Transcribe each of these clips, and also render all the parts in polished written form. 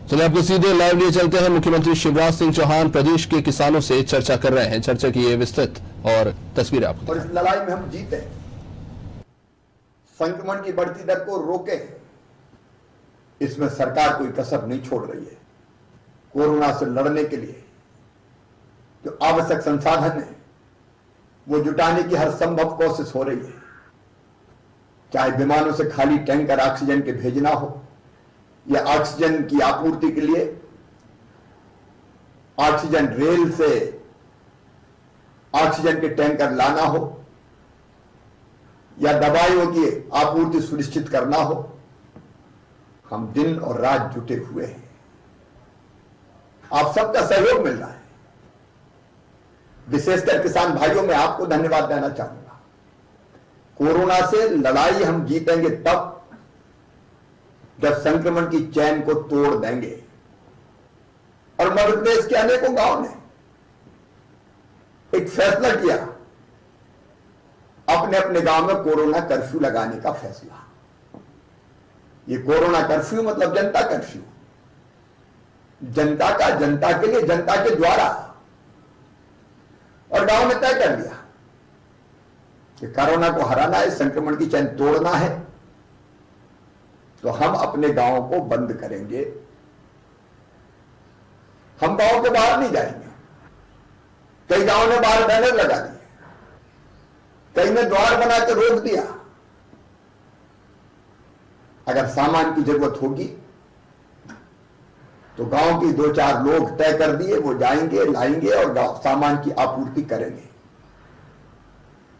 चलिए आपको सीधे लाइव लिए चलते हैं। मुख्यमंत्री शिवराज सिंह चौहान प्रदेश के किसानों से चर्चा कर रहे हैं। चर्चा की ये विस्तृत और तस्वीर आपको। और इस लड़ाई में हम जीते, संक्रमण की बढ़ती दर को रोके, इसमें सरकार कोई कसर नहीं छोड़ रही है। कोरोना से लड़ने के लिए जो आवश्यक संसाधन है वो जुटाने की हर संभव कोशिश हो रही है। चाहे विमानों से खाली टैंकर ऑक्सीजन के भेजना हो या ऑक्सीजन की आपूर्ति के लिए ऑक्सीजन रेल से ऑक्सीजन के टैंकर लाना हो या दवाइयों की आपूर्ति सुनिश्चित करना हो, हम दिन और रात जुटे हुए हैं। आप सबका सहयोग मिल रहा है। विशेषकर किसान भाइयों में आपको धन्यवाद देना चाहूंगा। कोरोना से लड़ाई हम जीतेंगे तब जब संक्रमण की चैन को तोड़ देंगे। और मध्य प्रदेश के अनेकों गांव ने एक फैसला किया, अपने अपने गांव में कोरोना कर्फ्यू लगाने का फैसला। ये कोरोना कर्फ्यू मतलब जनता कर्फ्यू, जनता का, जनता के लिए, जनता के द्वारा। और गांव ने तय कर लिया कि कोरोना को हराना है, संक्रमण की चैन तोड़ना है, तो हम अपने गांव को बंद करेंगे। हम गांव के बाहर नहीं जाएंगे। कई गांव ने बाहर बैनर लगा दिए, कई ने द्वार बना के रोक दिया। अगर सामान की जरूरत होगी तो गांव की 2-4 लोग तय कर दिए, वो जाएंगे, लाएंगे और सामान की आपूर्ति करेंगे।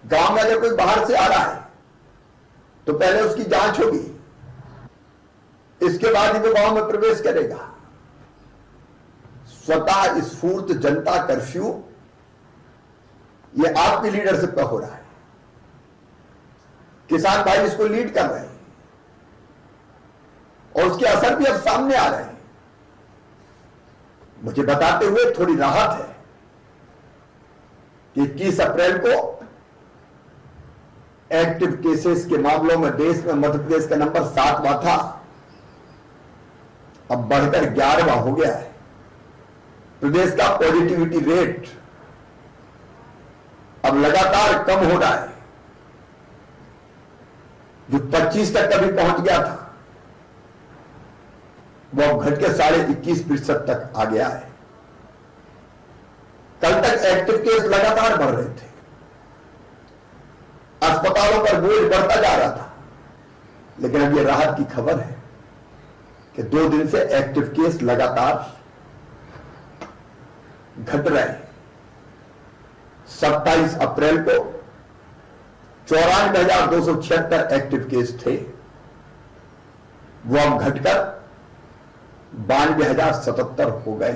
गांव में अगर कोई बाहर से आ रहा है तो पहले उसकी जांच होगी, इसके बाद ही वो गांव में प्रवेश करेगा। स्वतः स्फूर्त जनता कर्फ्यू ये आपकी लीडरशिप पर हो रहा है। किसान भाई इसको लीड कर रहे हैं और उसके असर भी अब सामने आ रहे हैं। मुझे बताते हुए थोड़ी राहत है कि 21 अप्रैल को एक्टिव केसेस के मामलों में देश में मध्य प्रदेश का नंबर 7वां था, अब बढ़कर 11वां हो गया है। प्रदेश का पॉजिटिविटी रेट अब लगातार कम हो रहा है। जो 25 तक कभी पहुंच गया था वो अब घट के 21.5% तक आ गया है। कल तक एक्टिव केस लगातार बढ़ रहे थे, अस्पतालों पर बोझ बढ़ता जा रहा था, लेकिन अब यह राहत की खबर है कि 2 दिन से एक्टिव केस लगातार घट रहे हैं। 27 अप्रैल को 94,276 एक्टिव केस थे, वो अब घटकर 92,077 हो गए।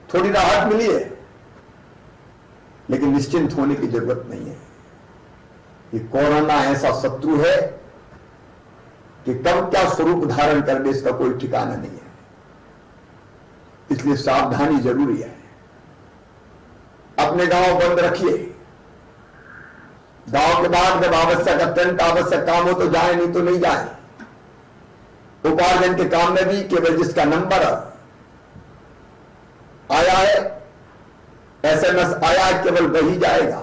थोड़ी राहत मिली है, लेकिन निश्चिंत होने की जरूरत नहीं है। ये कोरोना ऐसा शत्रु है कि कब क्या स्वरूप धारण कर दे इसका कोई ठिकाना नहीं है। इसलिए सावधानी जरूरी है। अपने गांव बंद रखिए। गांव के बाद जब आवश्यक, अत्यंत आवश्यक काम हो तो जाए, नहीं तो नहीं जाए। उपार्जन के काम में भी केवल जिसका नंबर आया है, SMS आया है, केवल वही जाएगा।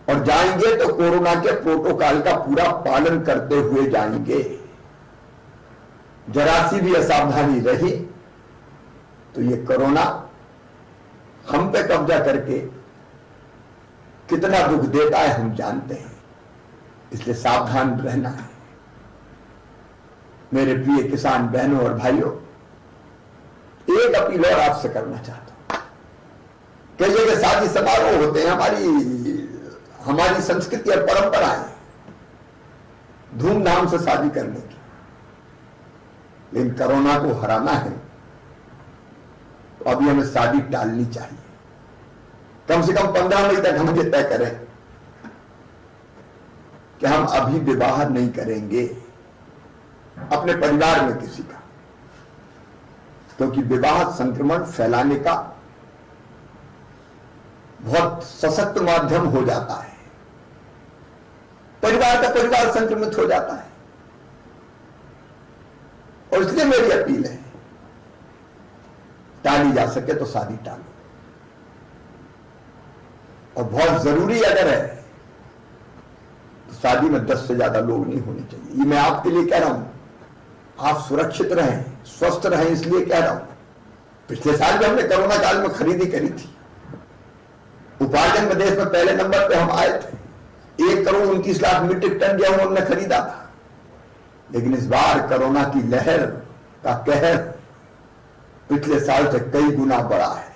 और जाएंगे तो कोरोना के प्रोटोकॉल का पूरा पालन करते हुए जाएंगे। जरा सी भी असावधानी रही तो ये कोरोना हम पे कब्जा करके कितना दुख देता है हम जानते हैं। इसलिए सावधान रहना है। मेरे प्रिय किसान बहनों और भाइयों, एक अपील और आपसे करना चाहता हूं। कई जगह शादी समारोह होते हैं, हमारी संस्कृति और परंपरा है धूमधाम से शादी करने की, लेकिन कोरोना को हराना है तो अभी हमें शादी टालनी चाहिए। कम से कम 15 मई तक हम ये तय करें कि हम अभी विवाह नहीं करेंगे अपने परिवार में किसी का, क्योंकि विवाह संक्रमण फैलाने का बहुत सशक्त माध्यम हो जाता है। परिवार का परिवार संक्रमित हो जाता है और इसलिए मेरी अपील है, टाली जा सके तो शादी टालो, और बहुत जरूरी अगर है तो शादी में 10 से ज्यादा लोग नहीं होने चाहिए। ये मैं आपके लिए कह रहा हूं, आप सुरक्षित रहें, स्वस्थ रहें, इसलिए कह रहा हूं। पिछले साल भी हमने कोरोना काल में खरीदी करी थी, उपार्जन में देश में पहले नंबर पे हम आए थे। 1,29,00,000 मीट्रिक टन गेहूं हमने खरीदा था। लेकिन इस बार कोरोना की लहर का कहर पिछले साल से कई गुना बढ़ा है।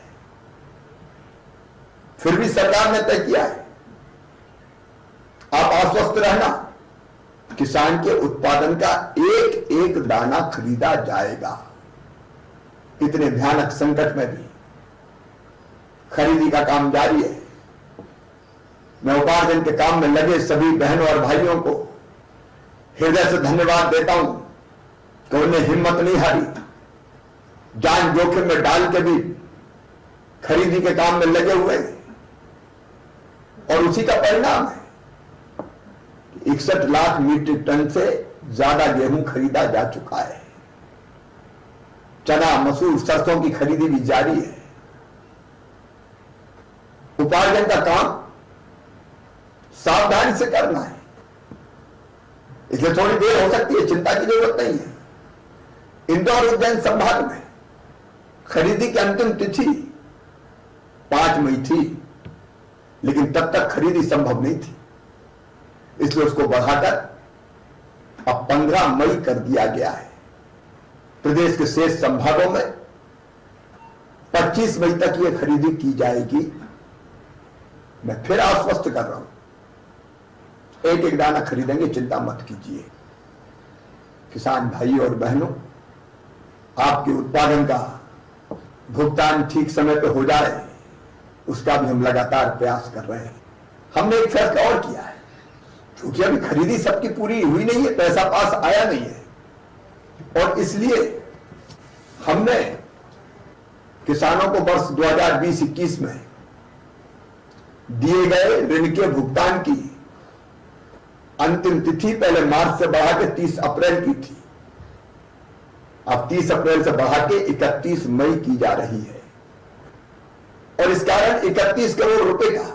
फिर भी सरकार ने तय किया है, आप आश्वस्त रहना, किसान के उत्पादन का एक एक दाना खरीदा जाएगा। इतने भयानक संकट में भी खरीदी का काम जारी है। मैं उपार्जन के काम में लगे सभी बहनों और भाइयों को हृदय से धन्यवाद देता हूं कि उन्हें हिम्मत नहीं हारी, जान जोखिम में डाल के भी खरीदी के काम में लगे हुए हैं। और उसी का परिणाम है 61 लाख मीट्रिक टन से ज्यादा गेहूं खरीदा जा चुका है। चना, मसूर, सरसों की खरीदी भी जारी है। उपार्जन का काम सावधानी से करना है, इसलिए थोड़ी देर हो सकती है, चिंता की जरूरत नहीं है। इंदौर उज्जैन संभाग में खरीदी की अंतिम तिथि 5 मई थी, लेकिन तब तक खरीदी संभव नहीं थी, इसलिए उसको बढ़ाकर अब 15 मई कर दिया गया है। प्रदेश के शेष संभागों में 25 मई तक यह खरीदी की जाएगी। मैं फिर आश्वस्त कर रहा हूं, एक एक दाना खरीदेंगे, चिंता मत कीजिए। किसान भाई और बहनों, आपके उत्पादन का भुगतान ठीक समय पर हो जाए, उसका भी हम लगातार प्रयास कर रहे हैं। हमने एक फैसला और किया है, क्योंकि अभी खरीदी सबकी पूरी हुई नहीं है, पैसा पास आया नहीं है, और इसलिए हमने किसानों को वर्ष 2020-21 में दिए गए ऋण के भुगतान की अंतिम तिथि पहले मार्च से बढ़ा के 30 अप्रैल की थी, अब 30 अप्रैल से बढ़ा के 31 मई की जा रही है। और इस कारण 31 करोड़ रुपए का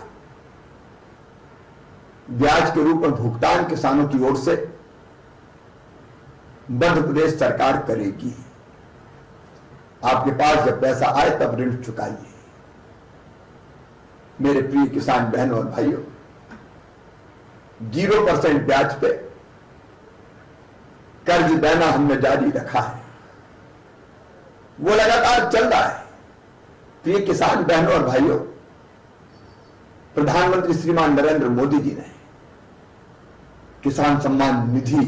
ब्याज के रूप में भुगतान किसानों की ओर से मध्य प्रदेश सरकार करेगी। आपके पास जब पैसा आए तब ऋण चुकाइए। मेरे प्रिय किसान बहनों और भाइयों, 0% ब्याज पे कर्ज देना हमने जारी रखा है, वो लगातार चल रहा है। प्रिय किसान बहनों और भाइयों, प्रधानमंत्री श्रीमान नरेंद्र मोदी जी ने किसान सम्मान निधि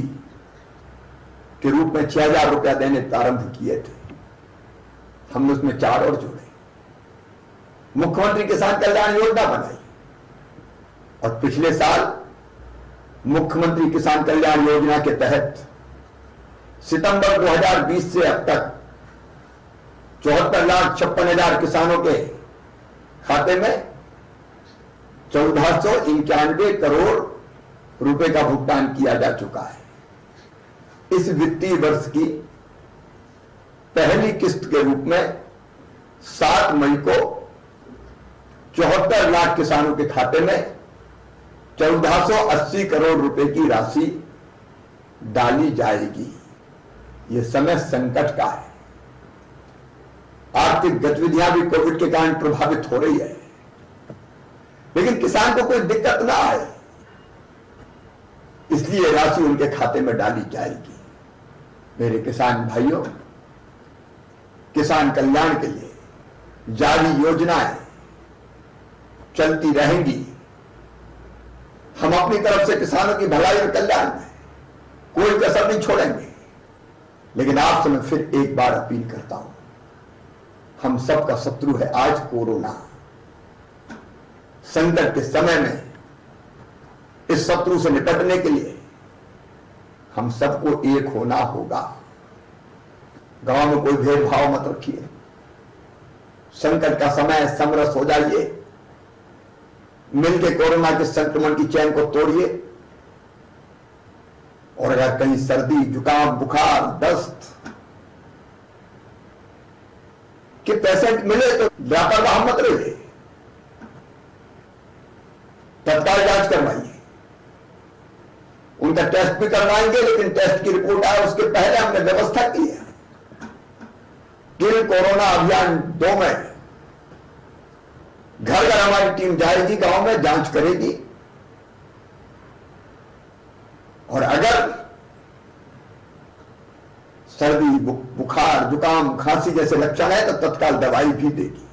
के रूप में 6,000 रुपया देने प्रारंभ किए थे। हमने उसमें 4 और जोड़े, मुख्यमंत्री किसान कल्याण योजना बनाई, और पिछले साल मुख्यमंत्री किसान कल्याण योजना के तहत सितंबर 2020 से अब तक 74,56,000 किसानों के खाते में 1,491 करोड़ रुपए का भुगतान किया जा चुका है। इस वित्तीय वर्ष की पहली किस्त के रूप में 7 मई को 74 लाख किसानों के खाते में 1,480 करोड़ रुपए की राशि डाली जाएगी। यह समय संकट का है, आर्थिक गतिविधियां भी कोविड के कारण प्रभावित हो रही है, लेकिन किसान को कोई दिक्कत ना आए, इसलिए राशि उनके खाते में डाली जाएगी। मेरे किसान भाइयों, किसान कल्याण के लिए जारी योजनाएं चलती रहेंगी। हम अपनी तरफ से किसानों की भलाई और कल्याण में कोई कसर नहीं छोड़ेंगे। लेकिन आपसे मैं फिर एक बार अपील करता हूं, हम सबका शत्रु है आज कोरोना। संकट के समय में इस शत्रु से निपटने के लिए हम सबको एक होना होगा। गांव में कोई भेदभाव मत रखिए। संकट का समय समरस हो जाइए, मिलकर कोरोना के संक्रमण की चैन को तोड़िए। और अगर कहीं सर्दी, जुकाम, बुखार, दस्त कि पेशेंट मिले तो लापरवाह मत रहिए, तत्काल जांच करवाइए। उनका टेस्ट भी करवाएंगे, लेकिन टेस्ट की रिपोर्ट आए उसके पहले हमने व्यवस्था की है। किल कोरोना अभियान 2 में घर घर हमारी टीम जाएगी, गांव में जांच करेगी, और अगर सर्दी, बुखार, जुकाम, खांसी जैसे लक्षण है तो तत्काल दवाई भी देगी।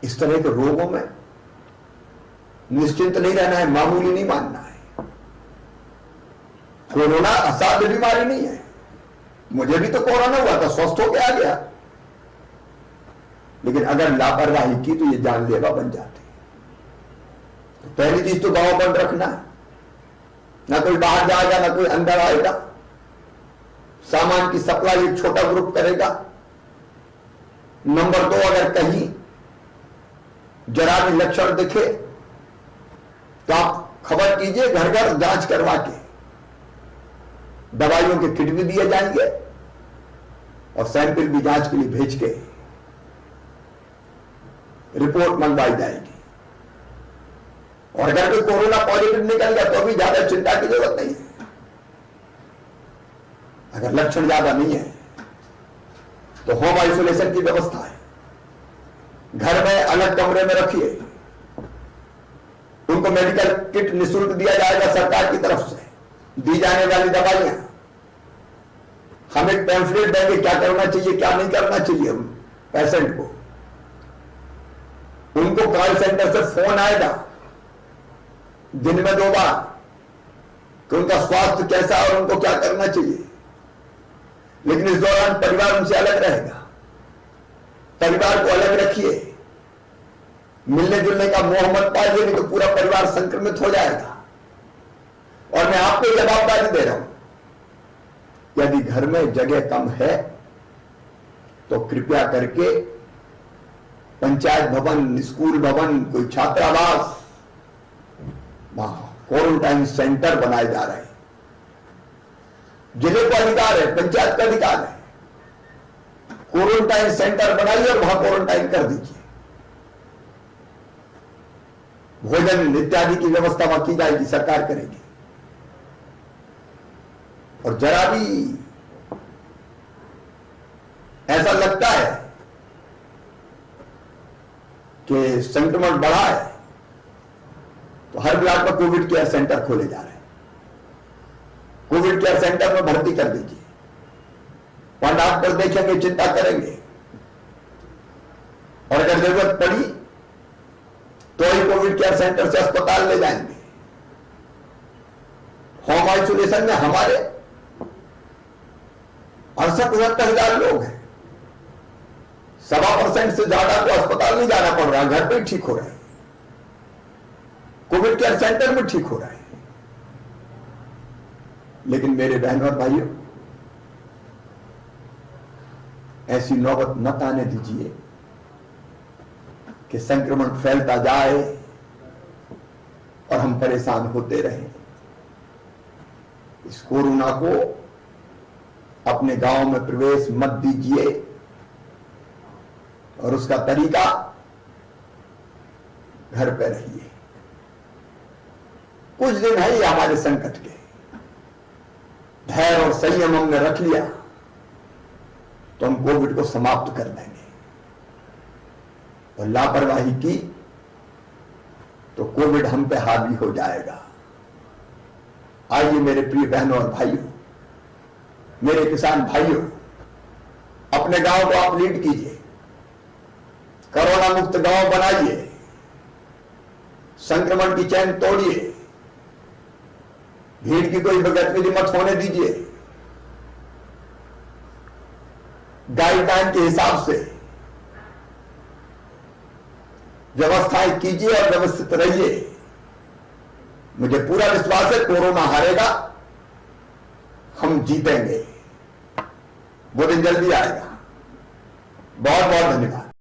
इस तरह के रोगों में निश्चिंत नहीं रहना है, मामूली नहीं मानना है। कोरोना असाध्य बीमारी नहीं है। मुझे भी तो कोरोना हुआ था, स्वस्थ होकर आ गया, लेकिन अगर लापरवाही की तो ये जानलेवा बन जाती है। तो पहली चीज तो गांव बंद रखना है, ना कोई बाहर जाएगा ना कोई अंदर आएगा। सामान की सप्लाई एक छोटा ग्रुप करेगा। नंबर 2, अगर कहीं जरा भी लक्षण दिखे तो आप खबर कीजिए, घर घर जांच करवा के दवाइयों के किट भी दिए जाएंगे और सैंपल भी जांच के लिए भेज के रिपोर्ट मंगवाई जाएगी। और अगर कोई कोरोना पॉजिटिव निकल गया तो भी ज्यादा चिंता की जरूरत नहीं है। अगर लक्षण ज्यादा नहीं है तो होम आइसोलेशन की व्यवस्था है। घर में अलग कमरे में रखिए। उनको मेडिकल किट निःशुल्क दिया जाएगा सरकार की तरफ से, दी जाने वाली दवाइयां। हम एक पैम्फलेट देंगे क्या करना चाहिए क्या नहीं करना चाहिए पेशेंट को। उनको कॉल सेंटर से फोन आएगा दिन में 2 बार कि उनका स्वास्थ्य कैसा और उनको क्या करना चाहिए। लेकिन इस दौरान परिवार उनसे अलग रहेगा। परिवार को अलग रखिए, मिलने जुलने का मोह मत पाइए, नहीं तो पूरा परिवार संक्रमित हो जाएगा। और मैं आपको जवाबदारी दे रहा हूं, यदि घर में जगह कम है तो कृपया करके पंचायत भवन, स्कूल भवन, कोई छात्रावास, वहां क्वारंटाइन सेंटर बनाए जा रहे हैं। जिले को अधिकार है, पंचायत का अधिकार है, क्वारंटाइन सेंटर बनाइए और वहां क्वारंटाइन कर दीजिए। भोजन इत्यादि की व्यवस्था वहां की जाएगी, सरकार करेगी। और जरा भी ऐसा लगता है कि संक्रमण बढ़ा है तो हर ब्लॉक में कोविड केयर सेंटर खोले जा रहे हैं। कोविड केयर सेंटर में भर्ती कर दीजिए, वहां डॉक्टर देखेंगे, चिंता करेंगे, और अगर जरूरत पड़ी तो ही कोविड केयर सेंटर से अस्पताल ले जाएंगे। होम आइसोलेशन में हमारे 68-69 हजार लोग हैं। 1.25% से ज्यादा को अस्पताल नहीं जाना पड़ रहा, घर पे ही ठीक हो रहे हैं, कोविड केयर सेंटर में ठीक हो रहा है। लेकिन मेरे बहनों और भाइयों, ऐसी नौबत मत आने दीजिए कि संक्रमण फैलता जाए और हम परेशान होते रहें। इस कोरोना को अपने गांव में प्रवेश मत दीजिए, और उसका तरीका घर पे रहिए। कुछ दिन है ये हमारे संकट के, धैर्य और संयम हमने रख लिया तो हम कोविड को समाप्त कर देंगे। और लापरवाही की तो कोविड हम पे हावी हो जाएगा। आइए मेरे प्रिय बहनों और भाइयों, मेरे किसान भाइयों, अपने गांव को आप लीड कीजिए, कोरोना मुक्त गांव बनाइए, संक्रमण की चैन तोड़िए, भीड़ की कोई गतिविधि मत होने दीजिए। गाइडलाइन के हिसाब से व्यवस्थाएं कीजिए और व्यवस्थित रहिए। मुझे पूरा विश्वास है कोरोना हारेगा, हम जीतेंगे, वो दिन जल्दी आएगा। बहुत बहुत धन्यवाद।